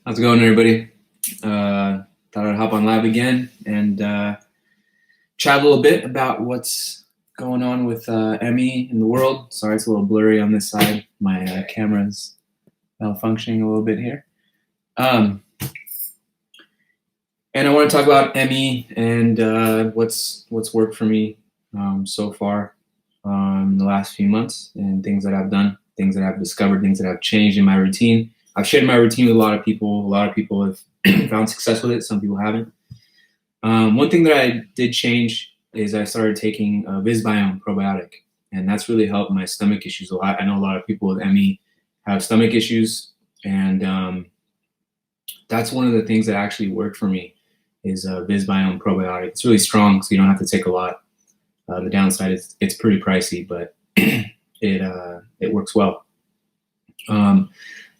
How's it going, everybody? Thought I'd hop on live again and chat a little bit about what's going on with ME in the world. Sorry, it's a little blurry on this side. My camera's malfunctioning a little bit here. And I want to talk about ME and what's worked for me so far in the last few months, and things that I've done, things that I've discovered, things that I've changed in my routine. I've shared my routine with a lot of people. A lot of people have found success with it. Some people haven't. One thing that I did change is I started taking Visbiome probiotic, and that's really helped my stomach issues a lot. I know a lot of people with ME have stomach issues, and that's one of the things that actually worked for me is Visbiome probiotic. It's really strong, so you don't have to take a lot. The downside is it's pretty pricey, but it works well.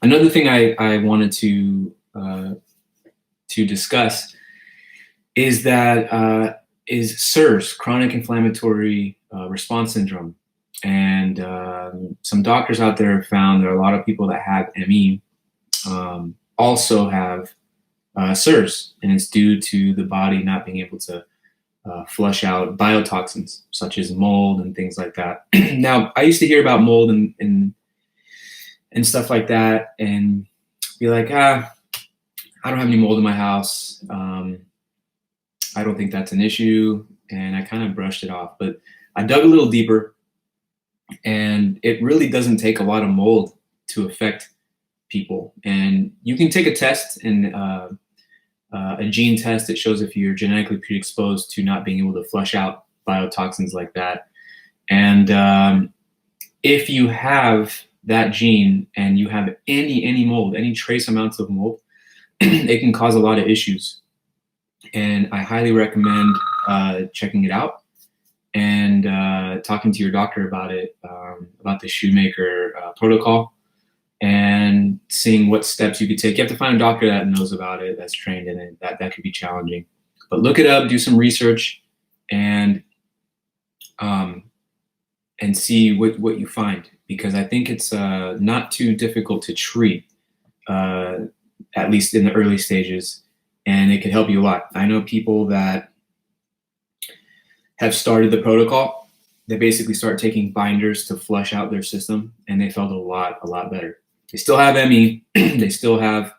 Another thing I wanted to discuss is that is CIRS, chronic inflammatory response syndrome, and some doctors out there have found there are a lot of people that have ME also have CIRS, and it's due to the body not being able to flush out biotoxins such as mold and things like that. Now, I used to hear about mold and stuff like that and be like, I don't have any mold in my house. I don't think that's an issue. And I kind of brushed it off, but I dug a little deeper, and it really doesn't take a lot of mold to affect people. And you can take a test, and a gene test that shows if you're genetically predisposed to not being able to flush out biotoxins like that. And if you have that gene and you have any mold, any trace amounts of mold, it can cause a lot of issues. And I highly recommend checking it out and talking to your doctor about it, about the Shoemaker protocol, and seeing what steps you could take. You have to find a doctor that knows about it, that's trained in it. That could be challenging. But look it up, do some research, and see what you find, because I think it's not too difficult to treat, at least in the early stages, and it can help you a lot. I know people that have started the protocol. They basically start taking binders to flush out their system, and they felt a lot better. They still have ME. They still have,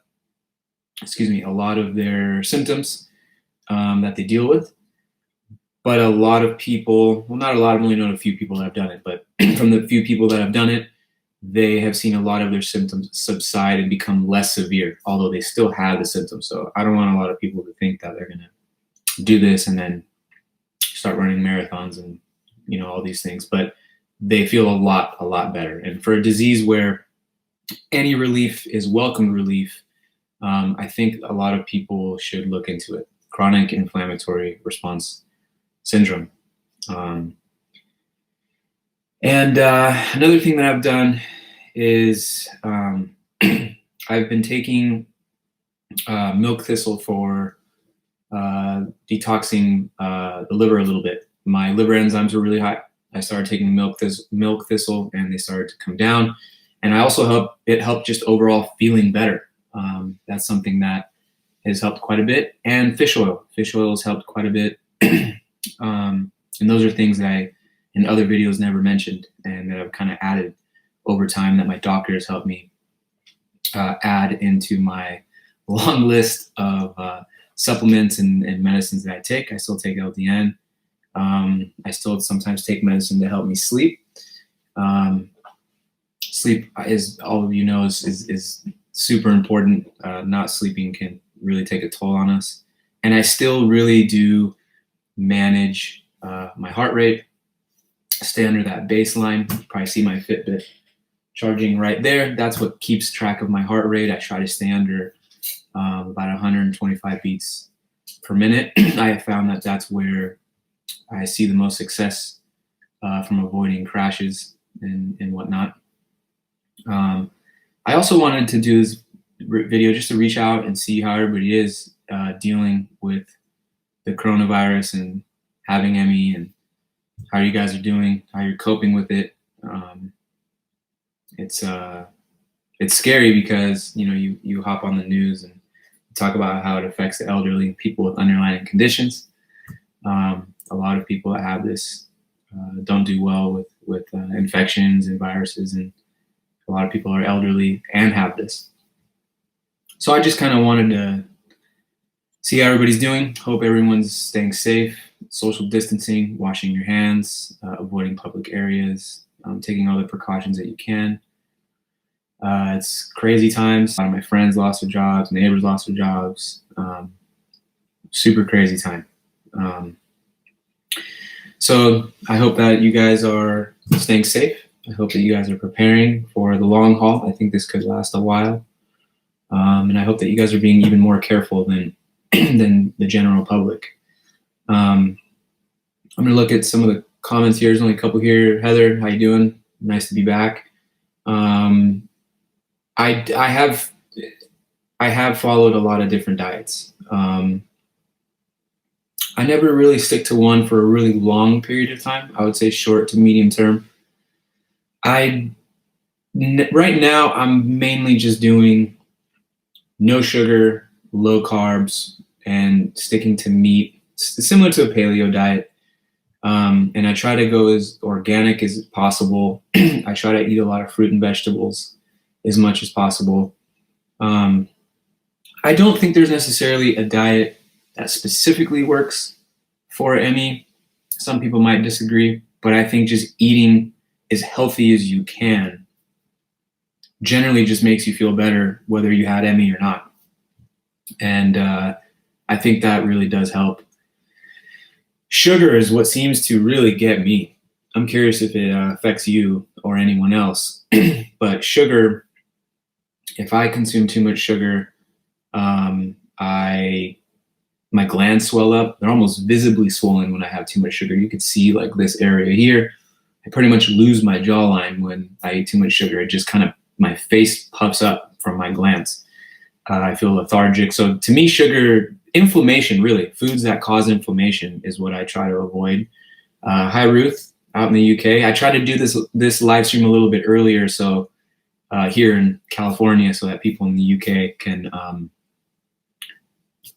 a lot of their symptoms that they deal with. But a lot of people, well, not a lot, I've only known a few people that have done it, but from the few people that have done it, they have seen a lot of their symptoms subside and become less severe, although they still have the symptoms. So I don't want a lot of people to think that they're going to do this and then start running marathons and, all these things, but they feel a lot better. And for a disease where any relief is welcome relief, I think a lot of people should look into it. Chronic inflammatory response syndrome. And another thing that I've done is I've been taking milk thistle for detoxing the liver a little bit. My liver enzymes were really high. I started taking milk thistle, and they started to come down. And I also helped just overall feeling better. That's something that has helped quite a bit. And fish oil. Fish oil has helped quite a bit. And those are things that I, in other videos, never mentioned, and that I've kind of added over time, that my doctor has helped me add into my long list of supplements and medicines that I take. I still take LDN. I still sometimes take medicine to help me sleep. Sleep, as all of you know, is super important. Not sleeping can really take a toll on us. And I still really do manage my heart rate, stay under that baseline. You probably see my Fitbit charging right there. That's what keeps track of my heart rate. I try to stay under about 125 beats per minute. I have found that that's where I see the most success from avoiding crashes and whatnot. I also wanted to do this video just to reach out and see how everybody is dealing with the coronavirus and having ME, and how you guys are doing, how you're coping with it. It's scary because you hop on the news and talk about how it affects the elderly, people with underlying conditions. A lot of people that have this don't do well with infections and viruses, and a lot of people are elderly and have this. So I just kind of wanted to see how everybody's doing. Hope everyone's staying safe, social distancing, washing your hands, avoiding public areas, taking all the precautions that you can. It's crazy times. A lot of my friends lost their jobs, neighbors lost their jobs. Super crazy time. So I hope that you guys are staying safe. I hope that you guys are preparing for the long haul. I think this could last a while. And I hope that you guys are being even more careful than the general public. I'm going to look at some of the comments here. There's only a couple here. Heather, how you doing? Nice to be back. I have followed a lot of different diets. I never really stick to one for a really long period of time. I would say short to medium term. Right now, I'm mainly just doing no sugar, low carbs, and sticking to meat, similar to a paleo diet. And I try to go as organic as possible. I try to eat a lot of fruit and vegetables as much as possible. I don't think there's necessarily a diet that specifically works for ME. Some people might disagree, but I think just eating as healthy as you can generally just makes you feel better whether you had ME or not. And I think that really does help. Sugar is what seems to really get me. I'm curious if it affects you or anyone else. But sugar, if I consume too much sugar, my glands swell up. They're almost visibly swollen when I have too much sugar. You could see like this area here. I pretty much lose my jawline when I eat too much sugar. It just kind of, my face puffs up from my glands. I feel lethargic. So to me, sugar, inflammation, really, foods that cause inflammation is what I try to avoid. Hi, Ruth, out in the UK. I tried to do this live stream a little bit earlier, so here in California, so that people in the UK can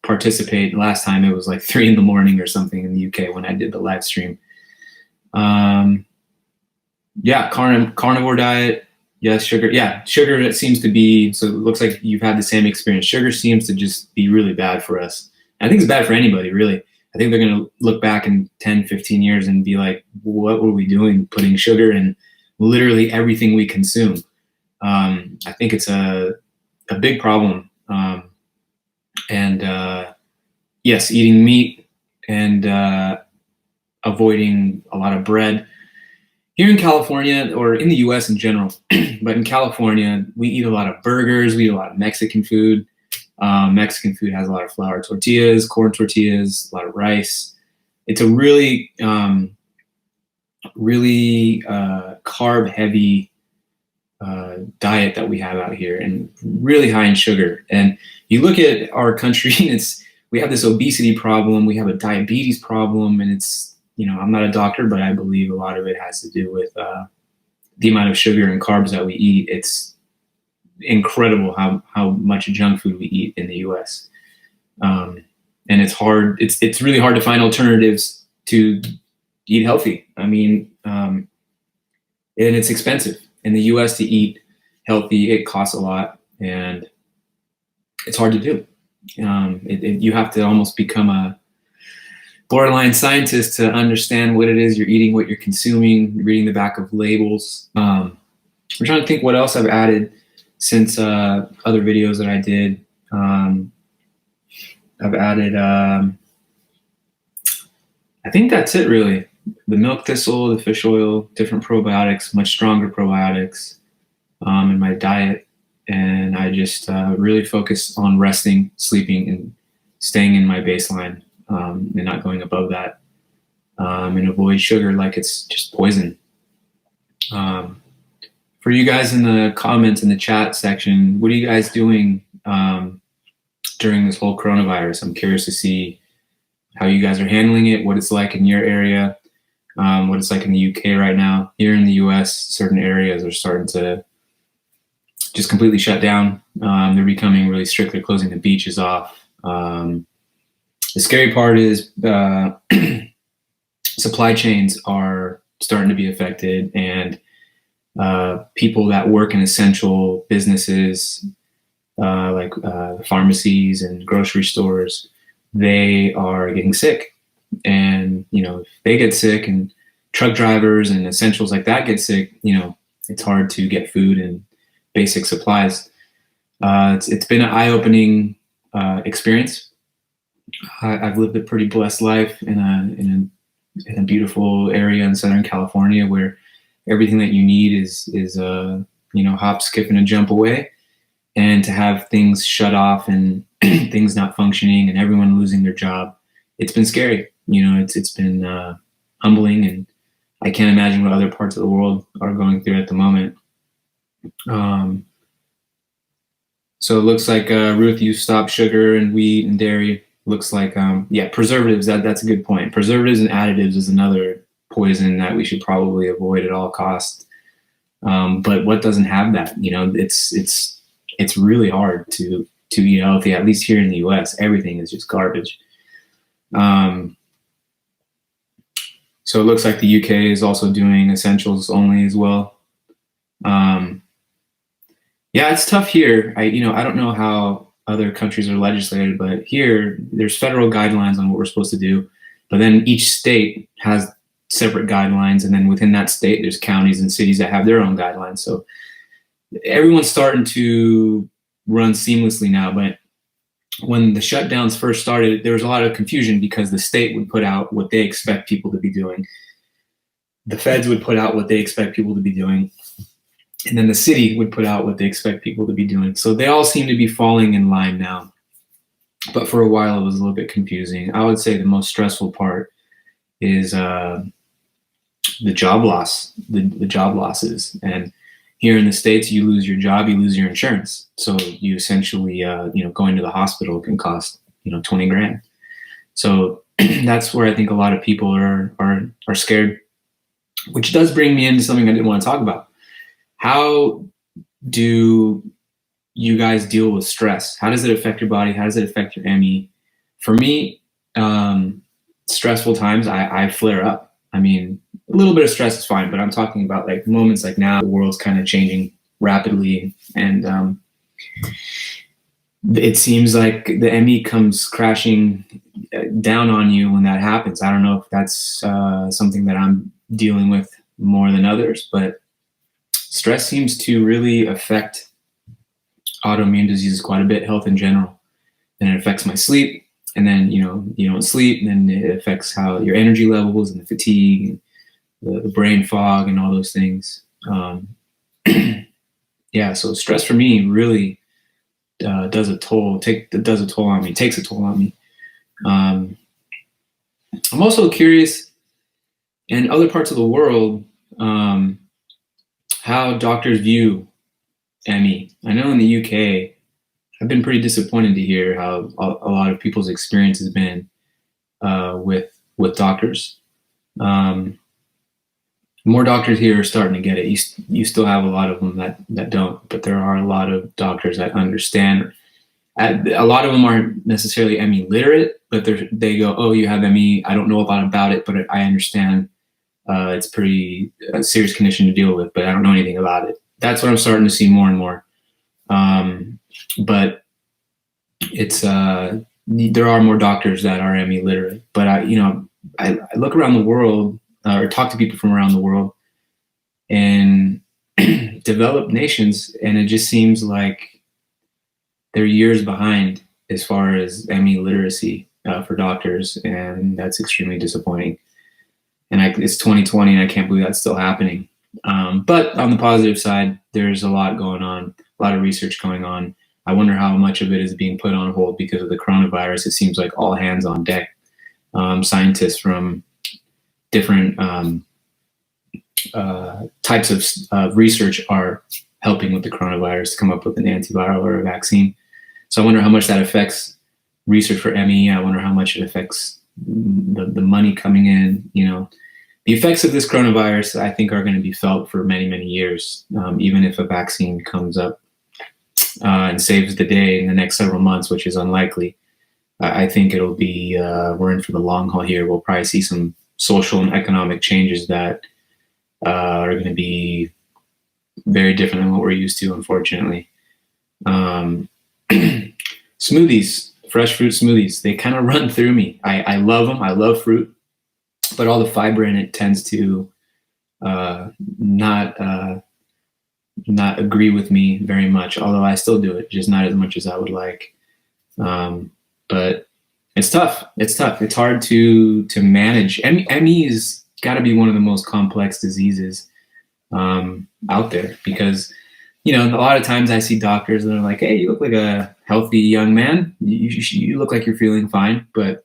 participate. Last time it was like 3 in the morning or something in the UK when I did the live stream. Yeah, carnivore diet. Yes, sugar. Yeah, sugar, it seems to be, so it looks like you've had the same experience. Sugar seems to just be really bad for us. I think it's bad for anybody, really. I think they're going to look back in 10, 15 years and be like, what were we doing putting sugar in literally everything we consume? I think it's a big problem. Yes, eating meat and avoiding a lot of bread. Here in California, or in the US in general, but in California, we eat a lot of burgers, we eat a lot of Mexican food. Mexican food has a lot of flour tortillas, corn tortillas, a lot of rice. It's a really carb-heavy diet that we have out here, and really high in sugar. And you look at our country, and we have this obesity problem, we have a diabetes problem, and it's, I'm not a doctor, but I believe a lot of it has to do with the amount of sugar and carbs that we eat. It's incredible how much junk food we eat in the US. And it's hard. It's really hard to find alternatives to eat healthy. I mean, and it's expensive in the US to eat healthy. It costs a lot, and it's hard to do. You have to almost become a borderline scientist to understand what it is you're eating, what you're consuming, reading the back of labels. I'm trying to think what else I've added since other videos that I did. I've added, I think that's it really. The milk thistle, the fish oil, different probiotics, much stronger probiotics in my diet. And I just really focus on resting, sleeping, and staying in my baseline. And not going above that, and avoid sugar like it's just poison. For you guys in the comments in the chat section, what are you guys doing during this whole coronavirus? I'm curious to see how you guys are handling it, what it's like in your area, what it's like in the UK right now. Here in the US, certain areas are starting to just completely shut down. They're becoming really strict. They're closing the beaches off. The scary part is supply chains are starting to be affected, and people that work in essential businesses like pharmacies and grocery stores, they are getting sick. And, if they get sick and truck drivers and essentials like that get sick, it's hard to get food and basic supplies. It's been an eye-opening experience. I've lived a pretty blessed life in a beautiful area in Southern California where everything that you need is hop, skip, and a jump away. And to have things shut off and things not functioning and everyone losing their job, it's been scary. It's been humbling, and I can't imagine what other parts of the world are going through at the moment. So it looks like Ruth, you stopped sugar and wheat and dairy. Looks like preservatives. That's a good point. Preservatives and additives is another poison that we should probably avoid at all costs. But what doesn't have that? It's really hard to eat healthy. At least here in the U.S., everything is just garbage. So it looks like the UK is also doing essentials only as well. It's tough here. I don't know how other countries are legislated, but here there's federal guidelines on what we're supposed to do, but then each state has separate guidelines, and then within that state there's counties and cities that have their own guidelines. So everyone's starting to run seamlessly now, but when the shutdowns first started, there was a lot of confusion because the state would put out what they expect people to be doing. The feds would put out what they expect people to be doing. And then the city would put out what they expect people to be doing. So they all seem to be falling in line now. But for a while, it was a little bit confusing. I would say the most stressful part is the job loss, the job losses. And here in the States, you lose your job, you lose your insurance. So you essentially, going to the hospital can cost, 20 grand. So that's where I think a lot of people are scared, which does bring me into something I didn't want to talk about. How do you guys deal with stress? How does it affect your body? How does it affect your ME? For me, stressful times, I flare up. I mean, a little bit of stress is fine, but I'm talking about like moments like now, the world's kind of changing rapidly. And it seems like the ME comes crashing down on you when that happens. I don't know if that's something that I'm dealing with more than others, but stress seems to really affect autoimmune diseases quite a bit, health in general. And it affects my sleep. And then, you don't sleep, and then it affects how your energy levels and the fatigue, and the brain fog and all those things. So stress for me really takes a toll on me. I'm also curious, in other parts of the world, how doctors view ME. I know in the UK, I've been pretty disappointed to hear how a lot of people's experience has been with doctors. More doctors here are starting to get it. You still have a lot of them that don't, but there are a lot of doctors that understand. A lot of them aren't necessarily ME literate, but they go, "Oh, you have ME. I don't know a lot about it, but I understand. It's pretty serious condition to deal with, but I don't know anything about it." That's what I'm starting to see more and more. But it's there are more doctors that are ME literate. But I look around the world or talk to people from around the world in developed nations, and it just seems like they're years behind as far as ME literacy for doctors, and that's extremely disappointing. And it's 2020, and I can't believe that's still happening. But on the positive side, there's a lot going on, a lot of research going on. I wonder how much of it is being put on hold because of the coronavirus. It seems like all hands on deck. Scientists from different types of research are helping with the coronavirus to come up with an antiviral or a vaccine. So I wonder how much that affects research for ME. I wonder how much it affects the money coming in. The effects of this coronavirus, I think, are going to be felt for many, many years, even if a vaccine comes up and saves the day in the next several months, which is unlikely. I think it'll be we're in for the long haul here. We'll probably see some social and economic changes that are going to be very different than what we're used to, unfortunately. Smoothies, fresh fruit smoothies, they kind of run through me. I love them. I love fruit, but all the fiber in it tends to not agree with me very much, although I still do it, just not as much as I would like. But it's tough. It's tough. It's hard to manage. ME has got to be one of the most complex diseases out there, because, you know, a lot of times I see doctors and they're like, hey, you look like a healthy young man. You look like you're feeling fine. But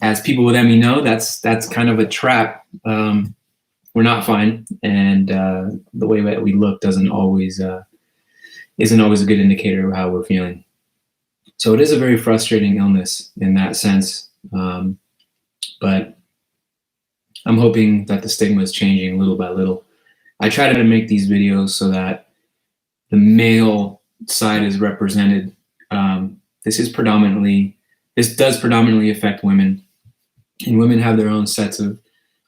as people with ME know, that's kind of a trap. We're not fine. And the way that we look isn't always a good indicator of how we're feeling. So it is a very frustrating illness in that sense. But I'm hoping that the stigma is changing little by little. I try to make these videos so that the male side is represented. This does predominantly affect women, and women have their own sets of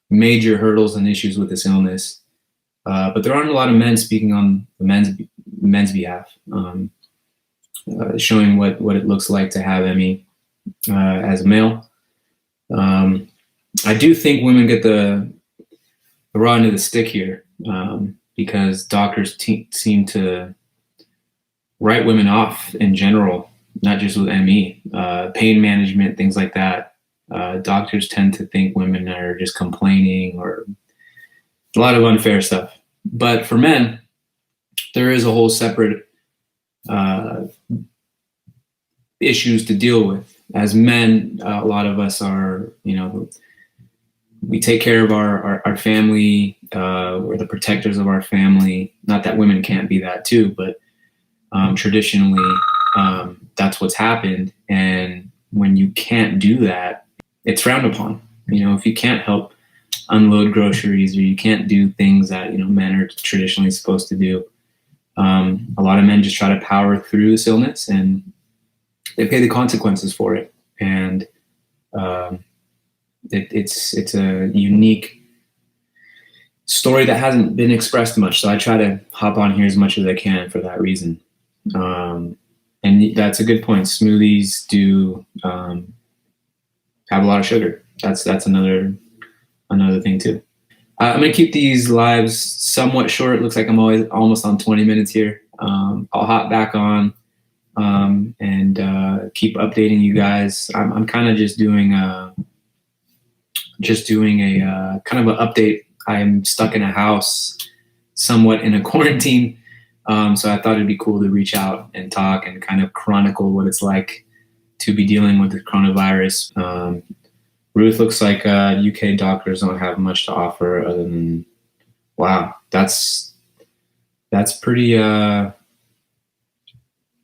major hurdles and issues with this illness. But there aren't a lot of men speaking on the men's behalf, showing what it looks like to have ME as a male. I do think women get the raw end of the stick here, because doctors seem to write women off in general, not just with ME, pain management, things like that. Doctors tend to think women are just complaining, or a lot of unfair stuff. But for men, there is a whole separate issues to deal with. As men, a lot of us are, you know, we take care of our family. We're the protectors of our family. Not that women can't be that too, but traditionally, that's what's happened. And when you can't do that, it's frowned upon. You know, if you can't help unload groceries, or you can't do things that, you know, men are traditionally supposed to do, a lot of men just try to power through this illness, and they pay the consequences for it. And it's a unique story that hasn't been expressed much. So I try to hop on here as much as I can for that reason. And that's a good point. Smoothies do have a lot of sugar. That's another thing too. I'm gonna keep these lives somewhat short. It looks like I'm almost on 20 minutes here. I'll hop back on and keep updating you guys. I'm kind of just doing a kind of an update. I'm stuck in a house, somewhat in a quarantine. So I thought it'd be cool to reach out and talk and kind of chronicle what it's like to be dealing with the coronavirus. Ruth, looks like UK doctors don't have much to offer other than, wow, that's pretty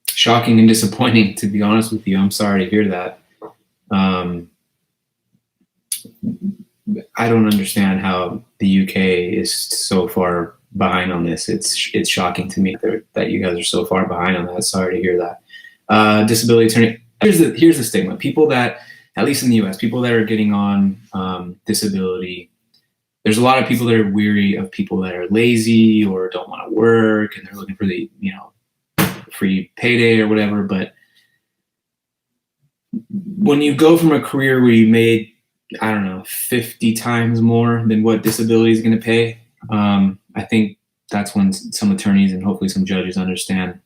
shocking and disappointing, to be honest with you. I'm sorry to hear that. I don't understand how the UK is so far behind on this. It's shocking to me that you guys are so far behind on that. Sorry to hear that. Disability attorney. Here's the stigma. People that, at least in the US, people that are getting on disability, there's a lot of people that are weary of people that are lazy or don't want to work, and they're looking for the, you know, free payday or whatever. But when you go from a career where you made, I don't know, 50 times more than what disability is going to pay, I think that's when some attorneys and hopefully some judges understand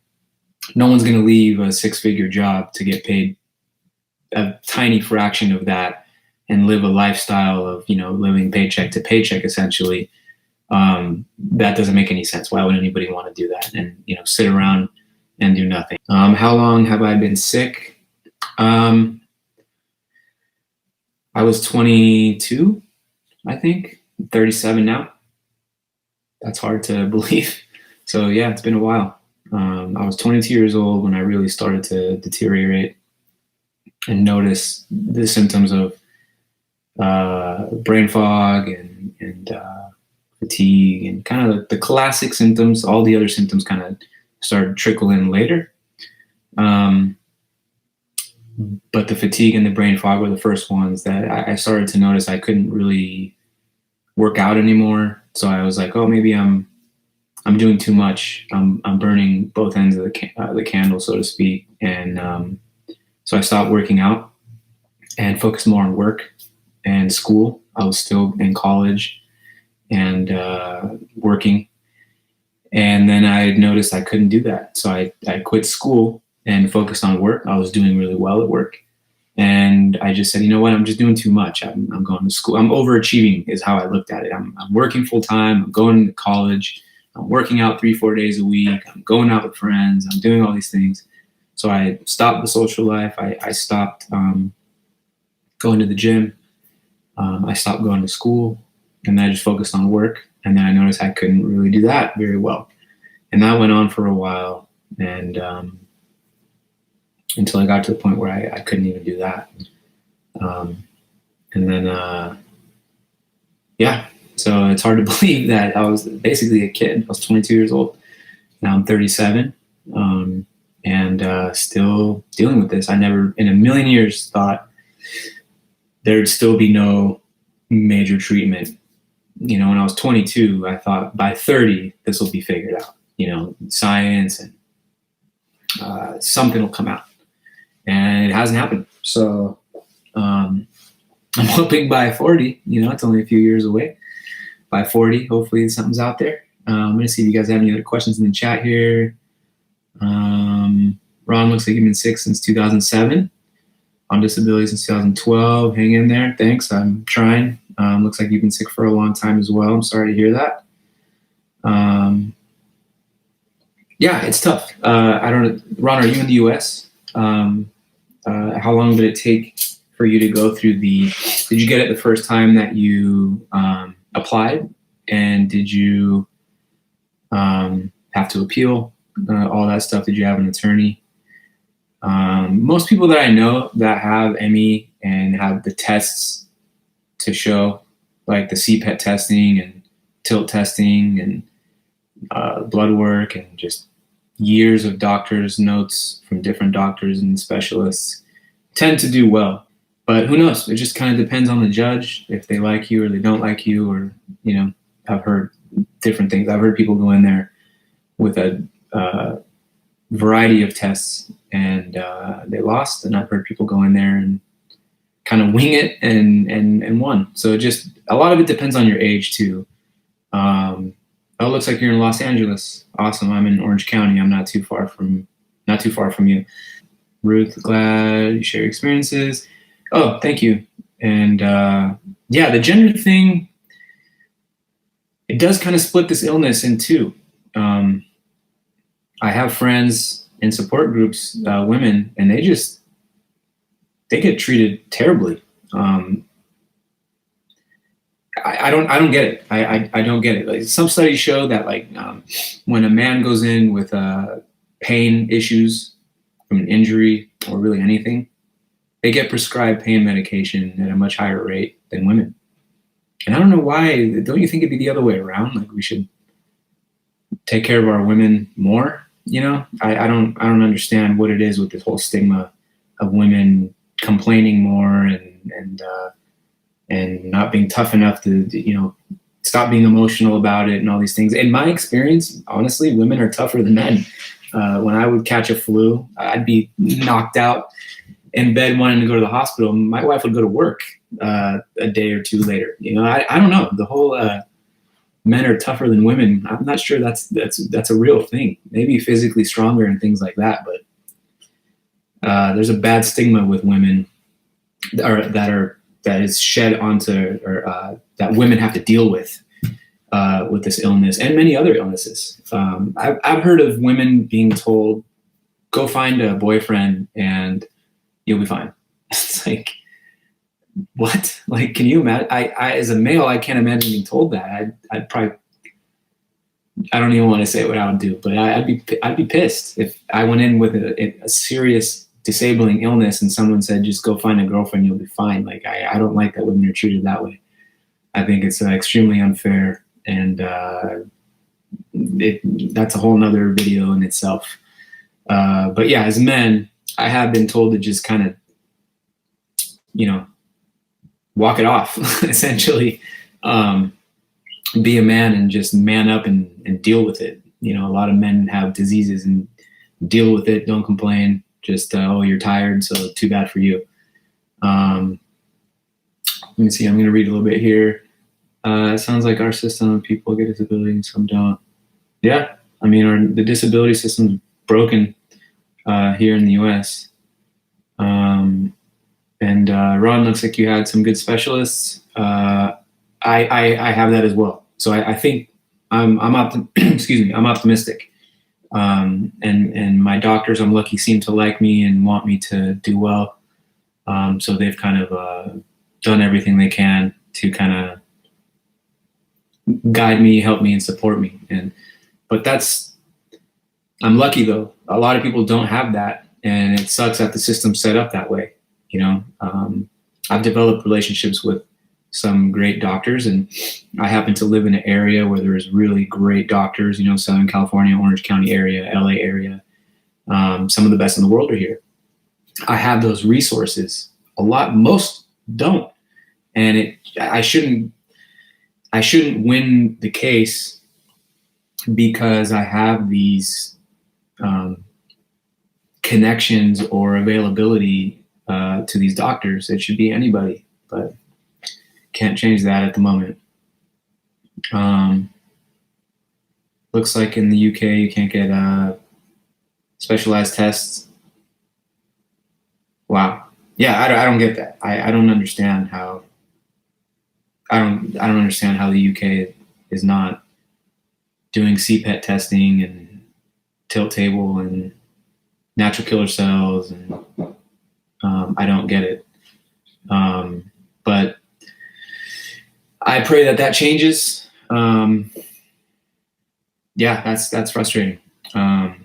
no one's going to leave a 6-figure job to get paid a tiny fraction of that and live a lifestyle of, you know, living paycheck to paycheck, essentially. That doesn't make any sense. Why would anybody want to do that and, you know, sit around and do nothing? How long have I been sick? I was 22, I think. I'm 37 now. That's hard to believe. So yeah, it's been a while. I was 22 years old when I really started to deteriorate and notice the symptoms of brain fog and fatigue and kind of the classic symptoms. All the other symptoms kind of started to trickle in later. But the fatigue and the brain fog were the first ones that I started to notice I couldn't really work out anymore. So I was like, oh, maybe I'm doing too much. I'm burning both ends of the candle, so to speak. And so I stopped working out and focused more on work and school. I was still in college and working. And then I noticed I couldn't do that. So I quit school and focused on work. I was doing really well at work. And I just said, you know what, I'm just doing too much. I'm going to school. I'm overachieving is how I looked at it. I'm working full time. I'm going to college. I'm working out 3-4 days a week. I'm going out with friends. I'm doing all these things. So I stopped the social life. I stopped going to the gym. I stopped going to school. And then I just focused on work. And then I noticed I couldn't really do that very well. And that went on for a while. And until I got to the point where I couldn't even do that. And then, so it's hard to believe that I was basically a kid. I was 22 years old. Now I'm 37 and still dealing with this. I never in a million years thought there'd still be no major treatment. You know, when I was 22, I thought by 30, this will be figured out, you know, science and something will come out. And it hasn't happened. So I'm hoping by 40, you know, it's only a few years away. By 40, hopefully something's out there. I'm going to see if you guys have any other questions in the chat here. Ron looks like you've been sick since 2007. On disability since 2012. Hang in there. Thanks. I'm trying. Looks like you've been sick for a long time as well. I'm sorry to hear that. Yeah, it's tough. I don't know. Ron, are you in the U.S.? How long did it take for you to go through did you get it the first time that you applied? And did you have to appeal all that stuff? Did you have an attorney? Most people that I know that have ME and have the tests to show, like the CPET testing and tilt testing and blood work and just years of doctors' notes from different doctors and specialists, tend to do well. But who knows? It just kind of depends on the judge, if they like you or they don't like you, or, you know, I've heard different things. I've heard people go in there with a variety of tests and they lost, and I've heard people go in there and kind of wing it and won. So just a lot of it depends on your age too. Oh, it looks like you're in Los Angeles. Awesome. I'm in Orange County. I'm not too far from you. Ruth, glad you share your experiences. Oh, thank you. And yeah, the gender thing, it does kind of split this illness in two. I have friends in support groups, women, and they get treated terribly. I don't get it. I don't get it. Like, some studies show that when a man goes in with pain issues from an injury or really anything, they get prescribed pain medication at a much higher rate than women. And I don't know why. Don't you think it'd be the other way around? Like, we should take care of our women more? You know, I don't understand what it is with this whole stigma of women complaining more and not being tough enough to, you know, stop being emotional about it and all these things. In my experience, honestly, women are tougher than men. When I would catch a flu, I'd be knocked out in bed wanting to go to the hospital. My wife would go to work a day or two later. You know, I don't know. The whole men are tougher than women. I'm not sure that's a real thing. Maybe physically stronger and things like that, but there's a bad stigma with women that is shed onto, or that women have to deal with this illness and many other illnesses. I've heard of women being told, go find a boyfriend and you'll be fine. It's like, what? Like, can you imagine? I as a male, I can't imagine being told that. I'd probably, I don't even want to say what I would do, but I'd be pissed if I went in with a serious disabling illness and someone said, just go find a girlfriend, you'll be fine. Like, I don't like that women are treated that way. I think it's extremely unfair, and that's a whole nother video in itself. But yeah, as men, I have been told to just kind of, walk it off, essentially. Be a man and just man up and deal with it. A lot of men have diseases and deal with it. Don't complain. Just, oh, you're tired, so too bad for you. Let me see. I'm going to read a little bit here. It sounds like our system, people get disability and some don't. Yeah. I mean, the disability system's broken here in the U.S. And Ron, looks like you had some good specialists. I have that as well. So I think I'm excuse me, I'm optimistic. And my doctors, I'm lucky, seem to like me and want me to do well. So they've kind of done everything they can to kind of guide me, help me, and support me. But I'm lucky though. A lot of people don't have that, and it sucks that the system's set up that way. I've developed relationships with some great doctors, and I happen to live in an area where there's really great doctors, Southern California, Orange County area, LA area. Some of the best in the world are here. I have those resources. Most don't. And I shouldn't win the case because I have these connections or availability to these doctors. It should be anybody, but can't change that at the moment. Looks like in the UK you can't get specialized tests. Wow. Yeah, I don't get that. I don't understand how. I don't understand how the UK is not doing CPET testing and tilt table and natural killer cells, and I don't get it. But I pray that changes. Yeah, that's frustrating. I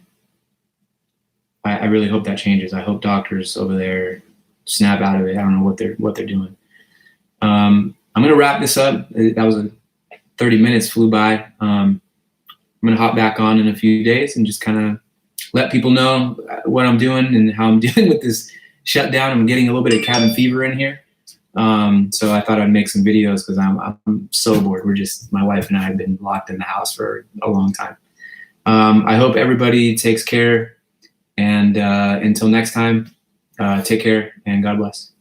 really hope that changes. I hope doctors over there snap out of it. I don't know what they're doing. I'm gonna wrap this up. That was 30 minutes flew by. I'm gonna hop back on in a few days and just kind of let people know what I'm doing and how I'm dealing with this shutdown. I'm getting a little bit of cabin fever in here. So I thought I'd make some videos because I'm so bored. My wife and I have been locked in the house for a long time. I hope everybody takes care, and until next time, take care and God bless.